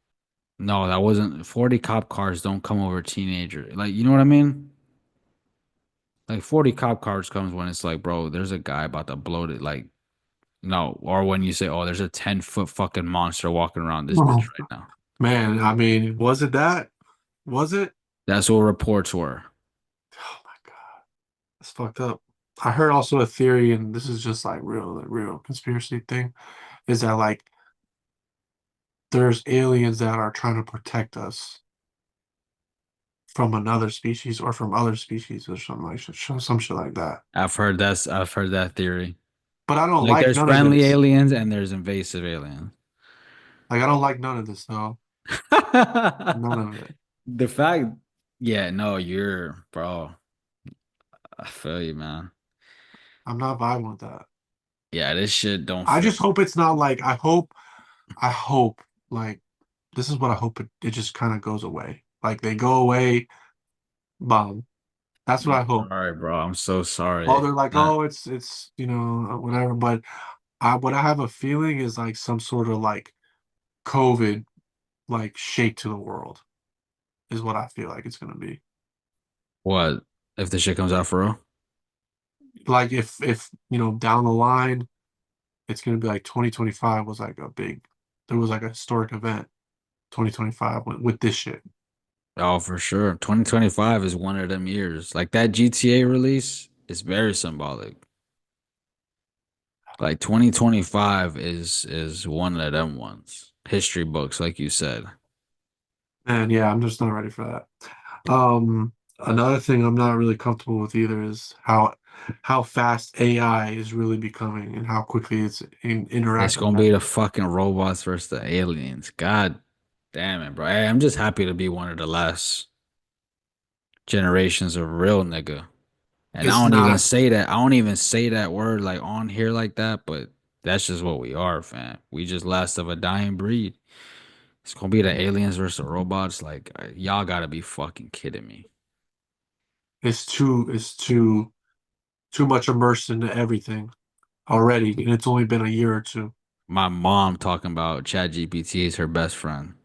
no, that wasn't 40 cop cars don't come over a teenager. Like, you know what I mean? Like 40 cop cars comes when it's like, bro, there's a guy about to bloat it. Like, no. Or when you say, oh, there's a 10-foot fucking monster walking around this bitch Oh, right now. man, I mean, was it that? Was it? That's what reports were. Oh my God, that's fucked up. I heard also a theory, and this is just like real conspiracy thing, is that like there's aliens that are trying to protect us from another species or from other species or something like some shit like that. I've heard that theory. But I don't Like like there's none of friendly this. aliens and there's invasive aliens. Like I don't like none of this though. None of it. The fact, yeah, no, you're, bro. I feel you, man. I'm not vibing with that. Yeah, this shit don't I fit. just hope it's not like I hope like this is what I hope it just kind of goes away. Like they go away, bomb. That's what I'm I hope. sorry, bro. I'm so Oh, sorry. they're like, That oh, it's whatever. But I what I have a feeling is like some sort of like COVID like shake to the world is what I feel like it's gonna be. what if the shit comes out for real? Like if down the line it's gonna be like 2025 was like a big there was like a historic event 2025 with this shit. Oh, for sure. 2025 is one of them years. Like that GTA release is very symbolic. Like 2025 is one of them ones. History books, like you said. And yeah, I'm just not ready for that. Another thing I'm not really comfortable with either is how fast AI is really becoming and how quickly it's It's interacting gonna with be the everything. fucking robots versus the aliens. God damn it, bro. Hey, I'm just happy to be one of the last generations of real nigga. And I It's don't even not. say that. I don't even say that word like on here like that, but that's just what we are, fam. We just last of a dying breed. It's gonna be the aliens versus the robots. Like y'all gotta be fucking kidding me. It's too much immersed into everything already, and it's only been a year or two. My mom talking about ChatGPT is her best friend.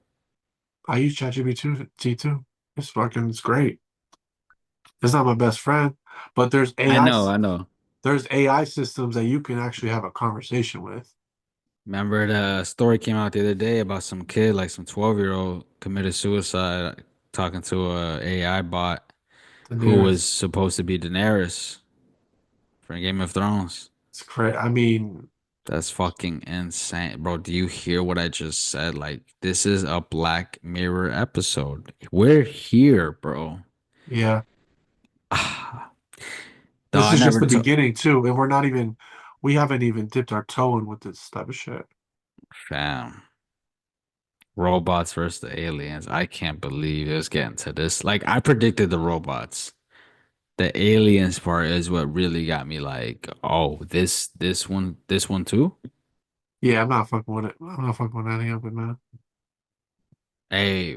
I use ChatGPT too. It's great. It's not my best friend, but I know. there's AI systems that you can actually have a conversation with. Remember the story came out the other day about some kid, like some 12-year-old committed suicide talking to a AI bot The who was nearest. supposed to be Daenerys from Game of Thrones. It's crazy. I mean, That's fucking insane. Bro, do you hear what I just said? Like, this is a Black Mirror episode. We're here, bro. yeah. Ah, dog, This I is just never the took. beginning too, and we're not even. We haven't even dipped our toe in with this type of shit. Fam. Robots versus the aliens. I can't believe it was getting to this. Like I predicted the robots. The aliens part is what really got me like, oh, this one too? Yeah, I'm not fucking with it. I'm not fucking with any of it, man. Hey,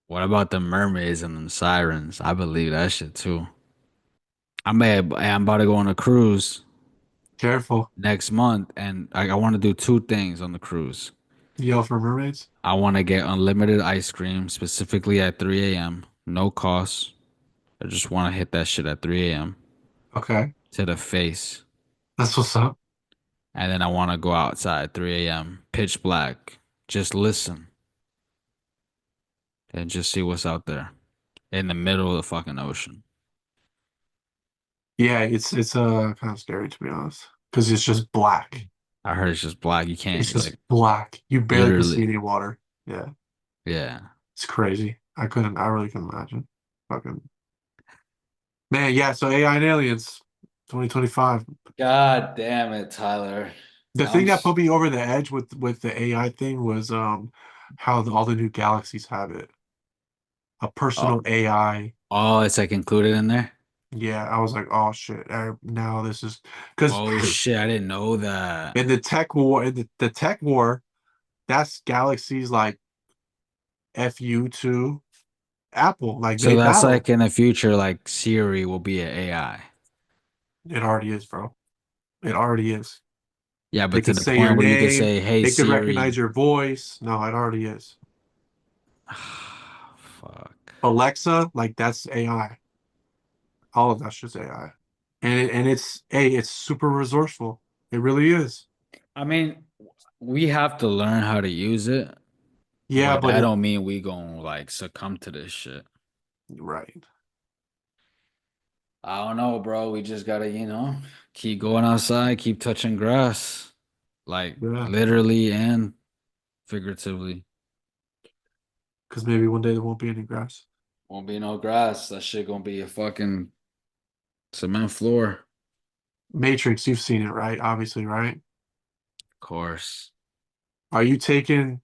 what about the mermaids and them sirens? I believe that shit too. I'm about to go on a cruise Careful. next month and I want to do two things on the cruise. Yell for mermaids. I want to get unlimited ice cream, specifically at 3 a.m. No cost. I just want to hit that shit at 3 a.m. Okay. to the face. That's what's up. And then I want to go outside at 3 a.m. pitch black. Just listen and just see what's out there in the middle of the fucking ocean. Yeah, it's kind of scary to be honest. Because it's just black. I heard it's just black. You It's can't just like black. You barely can see literally. any water. Yeah. Yeah. It's crazy. I really couldn't imagine. Fucking man, yeah, so AI and aliens, 2025. God damn it, Tyler. The I'm thing that s- put me over the edge with the AI thing was how all the new galaxies have it. A oh, personal AI. oh, it's like included in there. Yeah, I was like, oh shit. Now this is because Oh shit, I didn't know that. in the tech war, that's galaxies like FU to Apple. Like So they that's battle. like in the future, like Siri will be an AI. It already is, bro. It already is. Yeah, They but to could the say your point where you could name. say, "Hey They could recognize Siri." your voice. No, it already is. Fuck. Alexa, like that's AI. All of that's just AI. It's super resourceful. It really is. I mean, we have to learn how to use it, Yeah, but but that it don't mean we gonna like succumb to this shit. right. I don't know, bro. We just gotta, keep going outside, keep touching grass, like Yeah. literally and figuratively. Because maybe one day there won't be any grass. Won't be no grass. That shit gonna be a fucking cement floor. Matrix, you've seen it, right? Obviously, right? Of course. Are you taking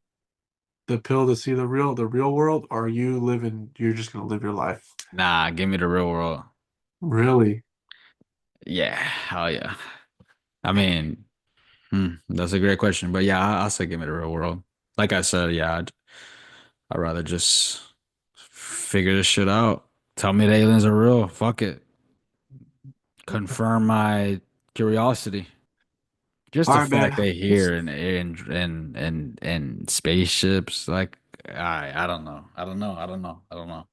the pill to see the real world, or are you living, you're just gonna live your life? Nah, give me the real world. Really? Yeah, hell yeah. I mean, that's a great question, but yeah, I'll say give me the real world. Like I said, yeah, I'd rather just figure this shit out. Tell me the aliens are real. Fuck it. Confirm my curiosity. Just All the right, man. fact they It's, here and spaceships, like I don't know. I don't know. I don't know. I don't know.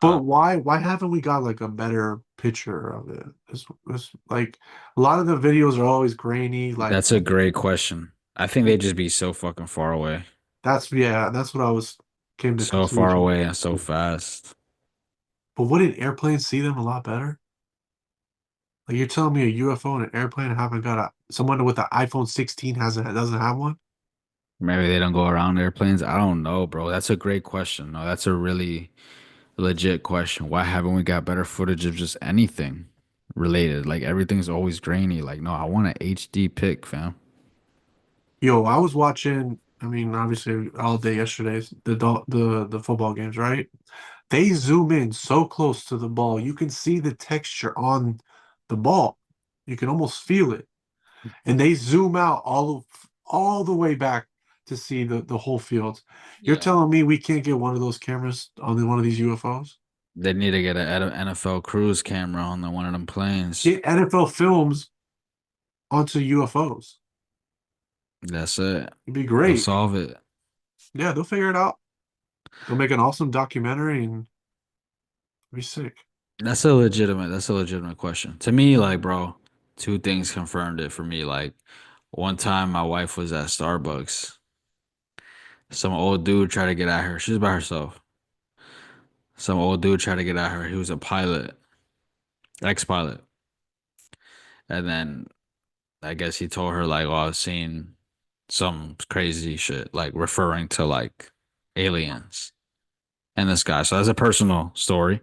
but Uh, why haven't we got like a better picture of it? It's like a lot of the videos are always grainy. Like that's a great question. I think they'd just be so fucking far away. that's what I was came to So far conclusion. away and so fast. But wouldn't airplanes see them a lot better? Like you're telling me a UFO and an airplane haven't got someone with an iPhone 16 doesn't have one? Maybe they don't go around airplanes. I don't know, bro. That's a great question. No, that's a really legit question. Why haven't we got better footage of just anything related? Like everything's always grainy. Like, no, I want an HD pic, fam. Yo, I was watching, I mean, obviously all day yesterday, the football games, right? They zoom in so close to the ball. You can see the texture on the ball. You can almost feel it. And they zoom out all the way back to see the whole field. You're Yeah. telling me we can't get one of those cameras on one of these UFOs? They need to get an NFL cruise camera on one of them planes. Get NFL films onto UFOs. That's it. It'd be They'll great. solve it. Yeah, they'll figure it out. They'll make an awesome documentary and it'd be sick. That's a legitimate question. To me, like, bro, two things confirmed it for me. Like, one time my wife was at Starbucks. Some old dude tried to get at her. She was by herself. Some old dude tried to get at her. He was a pilot, ex-pilot. And then I guess he told her like, "Oh, I've seen some crazy shit," like referring to like aliens and this guy. So that's a personal story.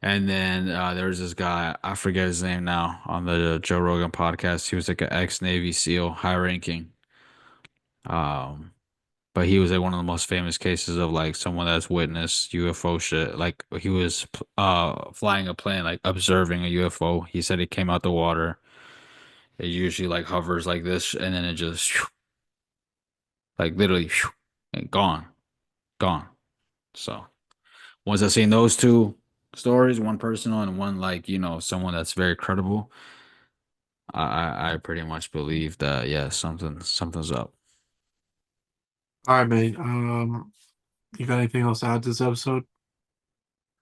And then there was this guy, I forget his name now, on the Joe Rogan podcast. He was like an ex-Navy SEAL, high ranking. Um, but he was like one of the most famous cases of like someone that's witnessed UFO shit. Like he was flying a plane, like observing a UFO. He said it came out the water. It usually like hovers like this, and then it just like literally and gone, gone. So once I seen those two stories, one personal and one like, someone that's very credible, I pretty much believe that yeah, something's up. All right, mate. You got anything else to add to this episode?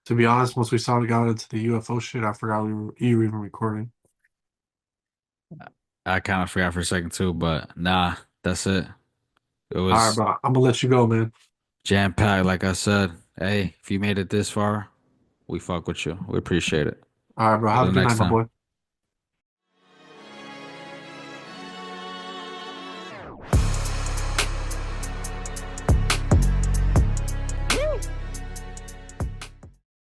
To be honest, once we got into the UFO shit, I forgot you were even recording. I kind of forgot for a second too, but nah, that's it. It All right, was bro. I'm gonna let you go, man. jam packed, like I said. Hey, if you made it this far, we fuck with you. We appreciate it. All right, bro. Have Till a the good night, next my time. boy.